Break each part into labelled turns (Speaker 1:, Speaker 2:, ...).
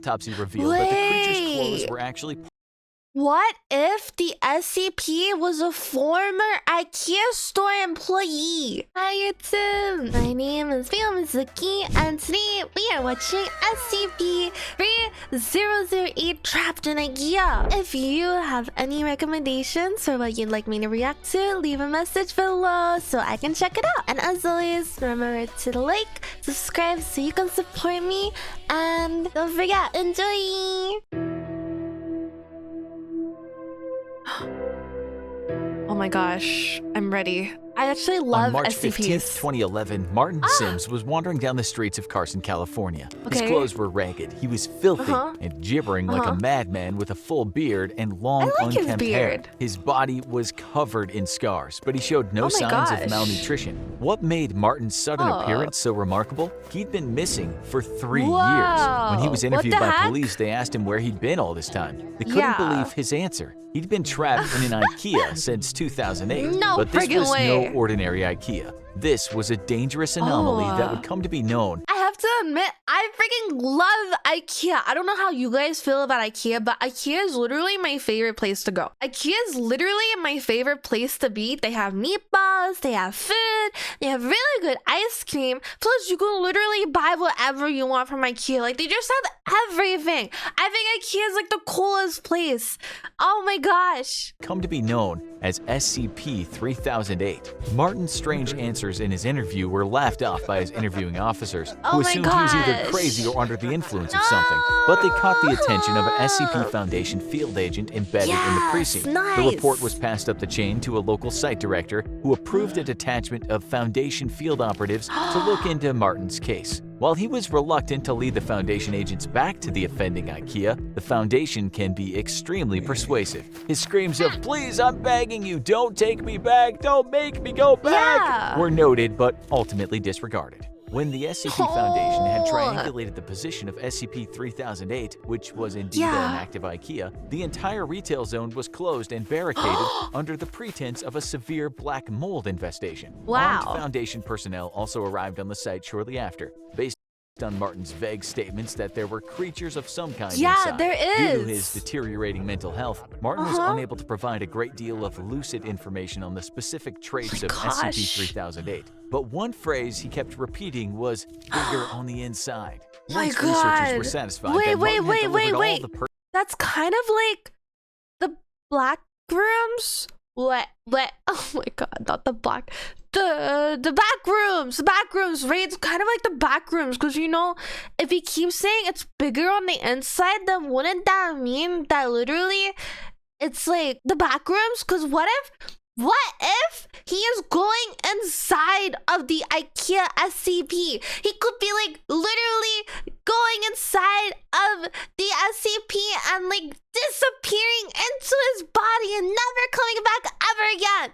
Speaker 1: autopsy revealed that the creature's clothes were actually...
Speaker 2: What if the SCP was a former IKEA store employee? Hi YouTube, my name is Miwo, and today we are watching SCP-3008 Trapped in IKEA. If you have any recommendations for what you'd like me to react to, leave a message below so I can check it out. And as always, remember to like, subscribe so you can support me, and don't forget, enjoy! Oh my gosh, I'm ready. I actually love
Speaker 1: On March
Speaker 2: SCPs.
Speaker 1: 15th, 2011, Martin Sims was wandering down the streets of Carson, California. His clothes were ragged, he was filthy, and gibbering like a madman with a full beard and long, unkempt hair. His body was covered in scars, but he showed no signs of malnutrition. What made Martin's sudden appearance so remarkable? He'd been missing for 3 years. When he was interviewed by police, they asked him where he'd been all this time. They couldn't believe his answer. He'd been trapped in an IKEA since 2008, but this was no ordinary IKEA. This was a dangerous anomaly that would come to be known.
Speaker 2: I have to admit, I freaking love IKEA. I don't know how you guys feel about IKEA, but IKEA is literally my favorite place to go. IKEA is literally my favorite place to be. They have meatballs, they have food, they have really good ice cream. Plus, you can literally buy whatever you want from IKEA. Like, they just have everything. I think IKEA is like the coolest place. Oh my gosh.
Speaker 1: Come to be known as SCP-3008. Martin's strange answers in his interview were laughed off by his interviewing officers, who assumed he was either crazy or under the influence of something. But they caught the attention of an SCP Foundation field agent embedded in the precinct. The report was passed up the chain to a local site director, who approved a detachment of Foundation field operatives to look into Martin's case. While he was reluctant to lead the Foundation agents back to the offending IKEA, the Foundation can be extremely persuasive. His screams of, "Please, I'm begging you, don't take me back, don't make me go back," were noted but ultimately disregarded. When the SCP Foundation had triangulated the position of SCP-3008, which was indeed an active IKEA, the entire retail zone was closed and barricaded under the pretense of a severe black mold infestation. Armed Foundation personnel also arrived on the site shortly after, based on Martin's vague statements that there were creatures of some kind inside.
Speaker 2: There is.
Speaker 1: Due to his deteriorating mental health, Martin was unable to provide a great deal of lucid information on the specific traits of SCP-3008. But one phrase he kept repeating was, "bigger on the inside." Once researchers were satisfied that Martin had delivered all the
Speaker 2: That's kind of like the black rooms. What? Oh my god, not the black. The back rooms, right? It's kind of like the back rooms, because you know, if he keeps saying it's bigger on the inside, then wouldn't that mean that literally it's like the back rooms? Because what if he is going inside of the IKEA SCP? He could be like literally going inside of the SCP and like disappearing into his body and never coming back ever again.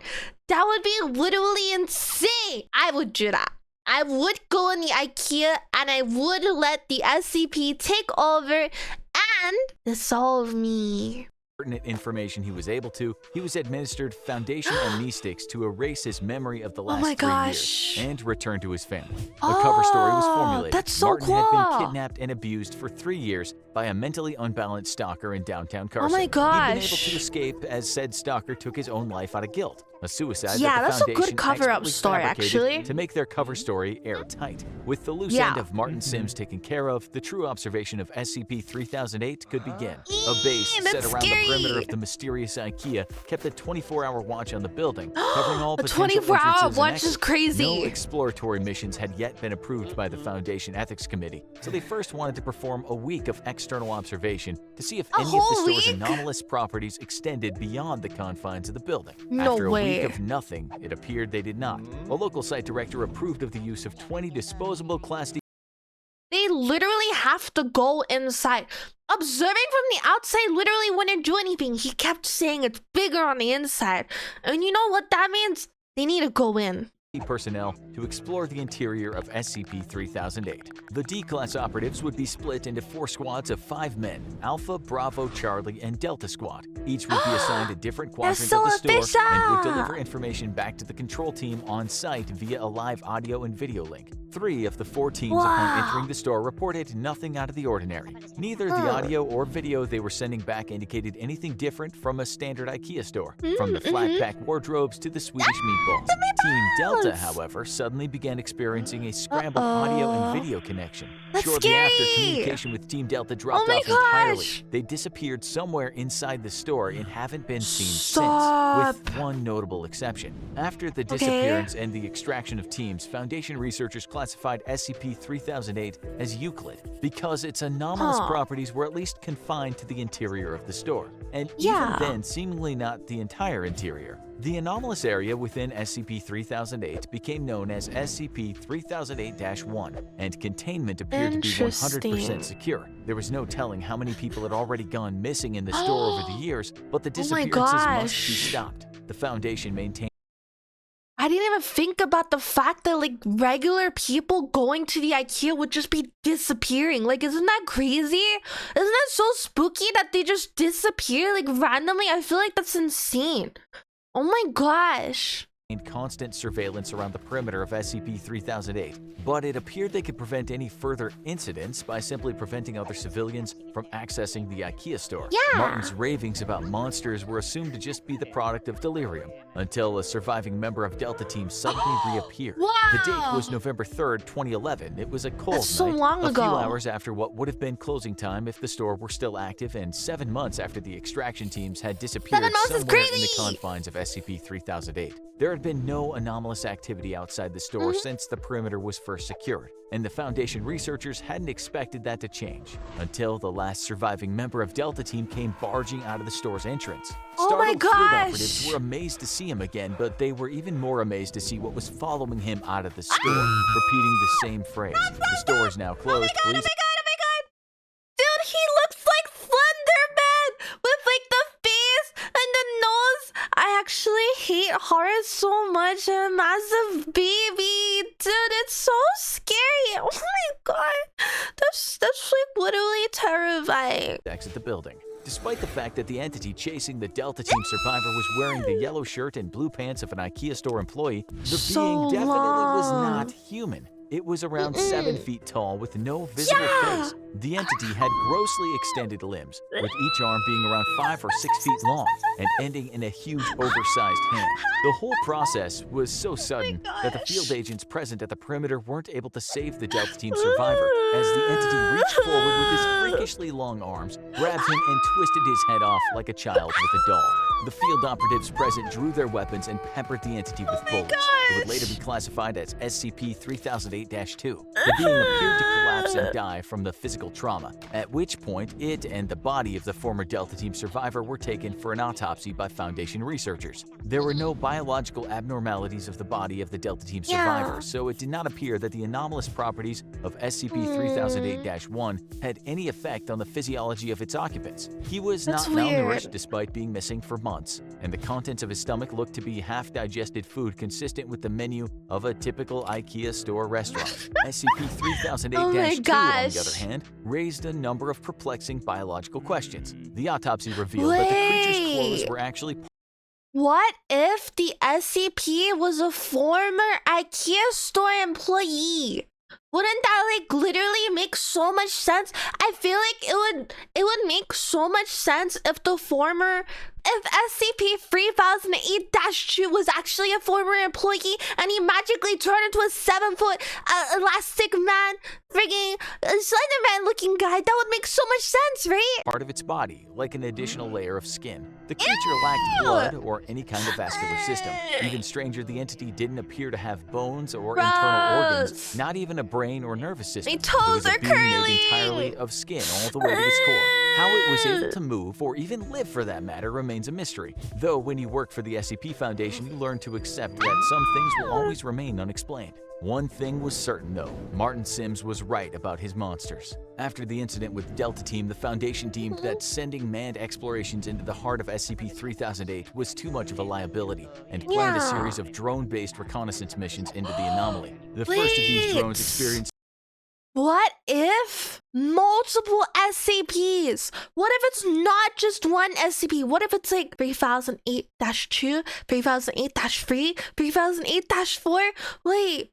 Speaker 2: That would be literally insane. I would do that. I would go in the IKEA and I would let the SCP take over and dissolve me.
Speaker 1: Pertinent information he was able to, he was administered Foundation amnestics to erase his memory of the last 3 years and return to his family. A cover story was formulated. Martin had been kidnapped and abused for 3 years by a mentally unbalanced stalker in downtown Carson. He'd been able to escape as said stalker took his own life out of guilt. A suicide that the Foundation
Speaker 2: a good cover-up story, actually.
Speaker 1: To make their cover story airtight. With the loose end of Martin Sims taken care of, the true observation of SCP-3008 could begin. A base set around the perimeter of the mysterious IKEA kept a 24-hour watch on the building, covering all potential entrances and exits.
Speaker 2: 24-hour watch is crazy.
Speaker 1: No exploratory missions had yet been approved by the Foundation Ethics Committee, so they first wanted to perform a week of external observation to see if any of the store's anomalous properties extended beyond the confines of the building. After a week of nothing, it appeared they did not. A local site director approved of the use of 20 disposable Class D.
Speaker 2: They literally have to go inside. Observing from the outside literally wouldn't do anything. He kept saying it's bigger on the inside. And you know what that means? They need to go in.
Speaker 1: personnel to explore the interior of SCP-3008. The D-Class operatives would be split into 4 squads of 5 men, Alpha, Bravo, Charlie, and Delta Squad. Each would be assigned a different quadrant of the store and would deliver information back to the control team on site via a live audio and video link. 3 of the 4 teams upon entering the store reported nothing out of the ordinary. Neither the audio or video they were sending back indicated anything different from a standard IKEA store, from the flat-pack wardrobes to the Swedish meatballs. Team Delta, however, suddenly began experiencing a scrambled audio and video connection. Shortly after, communication with Team Delta dropped off entirely. They disappeared somewhere inside the store and haven't been seen since, with one notable exception. After the disappearance and the extraction of teams, Foundation researchers classified SCP-3008 as Euclid because its anomalous properties were at least confined to the interior of the store, and even then seemingly not the entire interior. The anomalous area within SCP-3008 became known as SCP-3008-1, and containment appeared to be 100% secure. There was no telling how many people had already gone missing in the store over the years, but the disappearances must be stopped. The Foundation maintained.
Speaker 2: I didn't even think about the fact that like regular people going to the IKEA would just be disappearing. Like, isn't that crazy? Isn't that so spooky that they just disappear like randomly? I feel like that's insane. Oh my gosh.
Speaker 1: Constant surveillance around the perimeter of SCP-3008, but it appeared they could prevent any further incidents by simply preventing other civilians from accessing the IKEA store. Martin's ravings about monsters were assumed to just be the product of delirium, until a surviving member of Delta Team suddenly reappeared. The date was November 3rd, 2011. It was a cold night, a few hours after what would have been closing time if the store were still active, and 7 months after the extraction teams had disappeared somewhere in the confines of SCP-3008. There had been no anomalous activity outside the store since the perimeter was first secured, and the Foundation researchers hadn't expected that to change until the last surviving member of Delta Team came barging out of the store's entrance. Startled field operatives were amazed to see him again, but they were even more amazed to see what was following him out of the store, repeating the same phrase. The store is now closed. Please.
Speaker 2: Dude, he looks like Slenderman with like the face and the nose. I actually hate horror so much. And a massive baby, dude, it's so scary. Oh my god, that's like literally terrifying.
Speaker 1: Exit the building. Despite the fact that the entity chasing the Delta Team survivor was wearing the yellow shirt and blue pants of an IKEA store employee, the being definitely was not human. It was around 7 feet tall with no visible face. The entity had grossly extended limbs, with each arm being around 5 or 6 feet long and ending in a huge oversized hand. The whole process was so sudden that the field agents present at the perimeter weren't able to save the Delta Team survivor, as the entity reached forward with his freakishly long arms, grabbed him and twisted his head off like a child with a doll. The field operatives present drew their weapons and peppered the entity with bullets. It would later be classified as SCP-3008-2. The being appeared to collapse and die from the physical trauma, at which point it and the body of the former Delta Team survivor were taken for an autopsy by Foundation researchers. There were no biological abnormalities of the body of the Delta Team survivor, so it did not appear that the anomalous properties of SCP-3008-1 had any effect on the physiology of its occupants. He was not malnourished despite being missing for months, and the contents of his stomach looked to be half-digested food consistent with the menu of a typical IKEA store restaurant. SCP-3008-2, on the other hand, raised a number of perplexing biological questions. The autopsy revealed that the creature's clothes were actually...
Speaker 2: What if the SCP was a former IKEA store employee? Wouldn't that like literally make so much sense? I feel like it would make so much sense if SCP-3008-2 was actually a former employee and he magically turned into a 7-foot elastic man, frigging Slenderman looking guy. That would make so much sense, right?
Speaker 1: Part of its body, like an additional layer of skin. The creature lacked blood or any kind of vascular system. Even stranger, the entity didn't appear to have bones or internal organs, not even a brain or nervous system.
Speaker 2: My toes are curly.
Speaker 1: Made entirely of skin all the way to its core. How it was able to move, or even live for that matter, remains a mystery. Though when you work for the SCP Foundation, you learn to accept that some things will always remain unexplained. One thing was certain though, Martin Sims was right about his monsters. After the incident with Delta Team, the Foundation deemed that sending manned explorations into the heart of SCP-3008 was too much of a liability and planned a series of drone-based reconnaissance missions into the anomaly. The first of these drones experienced
Speaker 2: What if multiple SCPs? What if it's not just one SCP? What if it's like 3008-2, 3008-3, 3008-4? Wait,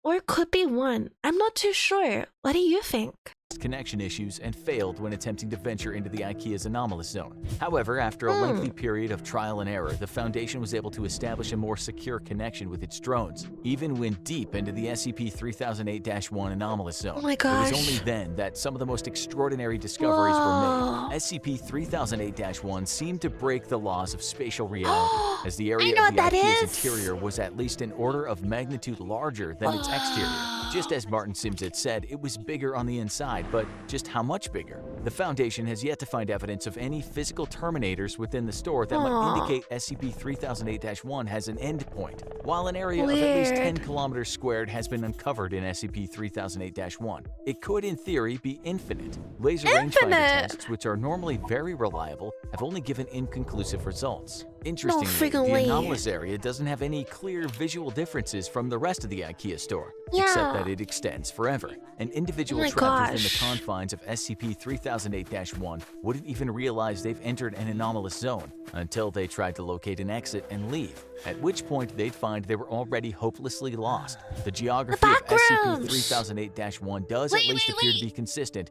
Speaker 2: or it could be one. I'm not too sure. What do you think?
Speaker 1: connection issues and failed when attempting to venture into the IKEA's anomalous zone. However, after a lengthy period of trial and error, the Foundation was able to establish a more secure connection with its drones, even when deep into the SCP-3008-1 anomalous zone.
Speaker 2: Oh my gosh.
Speaker 1: It was only then that some of the most extraordinary discoveries were made. SCP-3008-1 seemed to break the laws of spatial reality, as the area of the IKEA's interior was at least an order of magnitude larger than its exterior. Just as Martin Sims had said, it was bigger on the inside, but just how much bigger? The Foundation has yet to find evidence of any physical terminators within the store that might indicate SCP-3008-1 has an endpoint, while an area of at least 10 kilometers squared has been uncovered in SCP-3008-1. It could, in theory, be infinite. Laser rangefinder tests, which are normally very reliable, have only given inconclusive results. Interestingly, the anomalous area doesn't have any clear visual differences from the rest of the IKEA store, except that it extends forever. An individual trapped within the confines of SCP-3008-1 wouldn't even realize they've entered an anomalous zone until they tried to locate an exit and leave, at which point they'd find they were already hopelessly lost. The geography of SCP-3008-1 does at least appear to be consistent.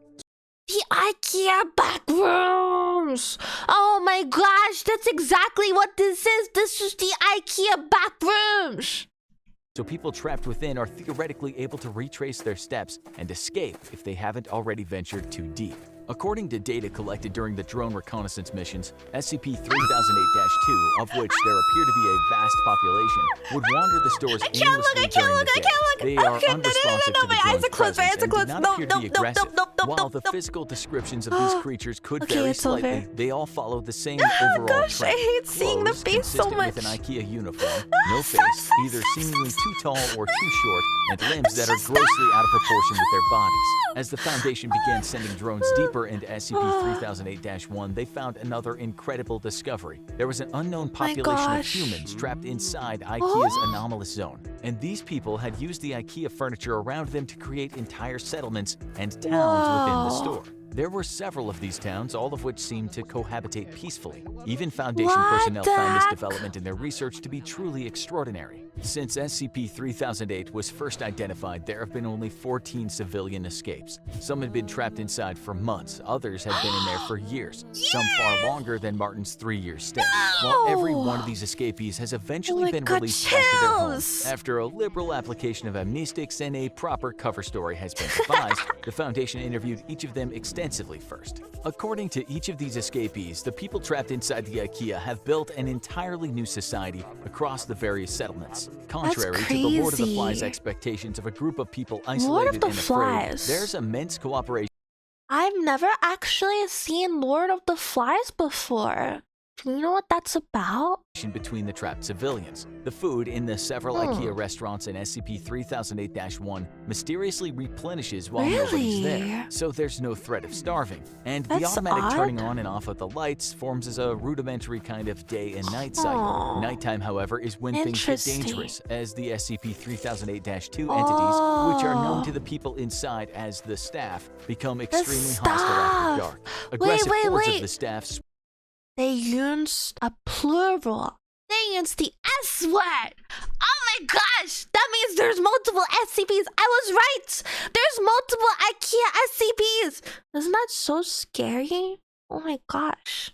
Speaker 2: The IKEA backrooms! Oh my gosh, that's exactly what this is! This is the IKEA backrooms!
Speaker 1: So people trapped within are theoretically able to retrace their steps and escape if they haven't already ventured too deep. According to data collected during the drone reconnaissance missions, SCP-3008-2, of which there appear to be a vast population, would wander the stores aimlessly during the day. They are unresponsive to the drone's presence and do not appear to be aggressive. While the physical descriptions of these creatures could vary slightly, they all follow the same overall trend.
Speaker 2: I hate seeing the face so much.
Speaker 1: With an IKEA uniform, no face, either seemingly too tall or too short, and limbs that are grossly out of proportion with their bodies. As the Foundation began sending drones deeper into SCP-3008-1, they found another incredible discovery. There was an unknown population of humans trapped inside IKEA's anomalous zone, and these people had used the IKEA furniture around them to create entire settlements and towns within the store. There were several of these towns, all of which seemed to cohabitate peacefully. Even Foundation personnel found this development in their research to be truly extraordinary. Since SCP-3008 was first identified, there have been only 14 civilian escapes. Some had been trapped inside for months, others had been in there for years, some far longer than Martin's 3-year stay. While every one of these escapees has eventually been released back to their homes. After a liberal application of amnestics and a proper cover story has been devised, the Foundation interviewed each of them extensively first. According to each of these escapees, the people trapped inside the IKEA have built an entirely new society across the various settlements. Contrary to the Lord of the Flies expectations of a group of people isolated and afraid, there's immense cooperation.
Speaker 2: I've never actually seen Lord of the Flies before. Do you know what that's about?
Speaker 1: Between the trapped civilians. The food in the several IKEA restaurants in SCP-3008-1 mysteriously replenishes while nobody's there, so there's no threat of starving. And the automatic turning on and off of the lights forms as a rudimentary kind of day and night cycle. Nighttime, however, is when things get dangerous, as the SCP-3008-2 entities, which are known to the people inside as the staff, become extremely hostile after dark. Aggressive hordes of the staff
Speaker 2: they used a plural. They used the S word. Oh my gosh, that means there's multiple SCPs. I was right. There's multiple IKEA SCPs. Isn't that so scary? Oh my gosh.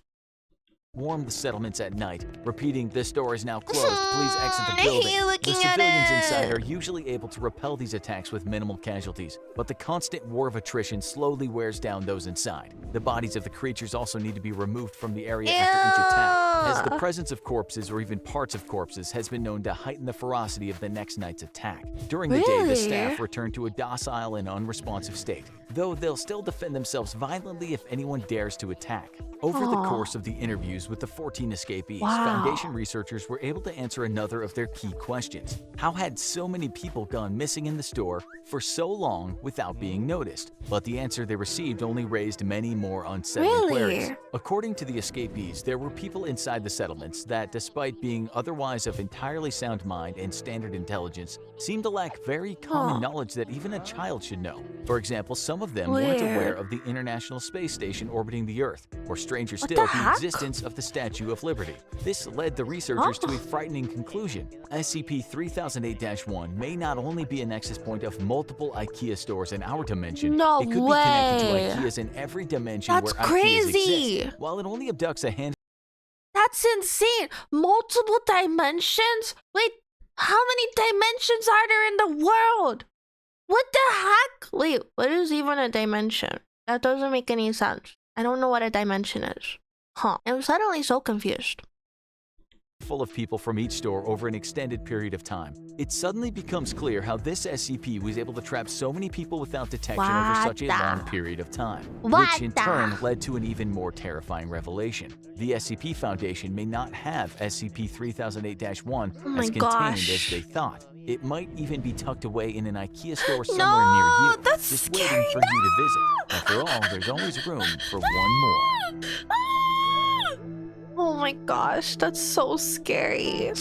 Speaker 1: Swarm the settlements at night, repeating, "This door is now closed, please exit the building." The civilians inside are usually able to repel these attacks with minimal casualties, but the constant war of attrition slowly wears down those inside. The bodies of the creatures also need to be removed from the area after each attack, as the presence of corpses or even parts of corpses has been known to heighten the ferocity of the next night's attack. During the day, the staff return to a docile and unresponsive state. though they'll still defend themselves violently if anyone dares to attack. Over the course of the interviews with the 14 escapees, Foundation researchers were able to answer another of their key questions. How had so many people gone missing in the store for so long without being noticed? But the answer they received only raised many more unsettling queries. According to the escapees, there were people inside the settlements that, despite being otherwise of entirely sound mind and standard intelligence, seemed to lack very common knowledge that even a child should know. For example, some of them weren't aware of the International Space Station orbiting the Earth, or stranger still, the existence of the Statue of Liberty. This led the researchers to a frightening conclusion. SCP-3008-1 may not only be a nexus point of multiple IKEA stores in our dimension, it could be connected to IKEAs in every dimension where IKEAs exist. While it only abducts a handful.
Speaker 2: That's insane! Multiple dimensions? Wait, how many dimensions are there in the world? What the heck? Wait, what is even a dimension? That doesn't make any sense. I don't know what a dimension is. I'm suddenly so confused.
Speaker 1: Full of people from each store over an extended period of time. It suddenly becomes clear how this SCP was able to trap so many people without detection over such a long period of time, which in turn led to an even more terrifying revelation. The SCP Foundation may not have SCP-3008-1 as contained as they thought. It might even be tucked away in an IKEA store somewhere near you, just waiting for you to visit. After all, there's always room for one more.
Speaker 2: Oh my gosh, that's so scary.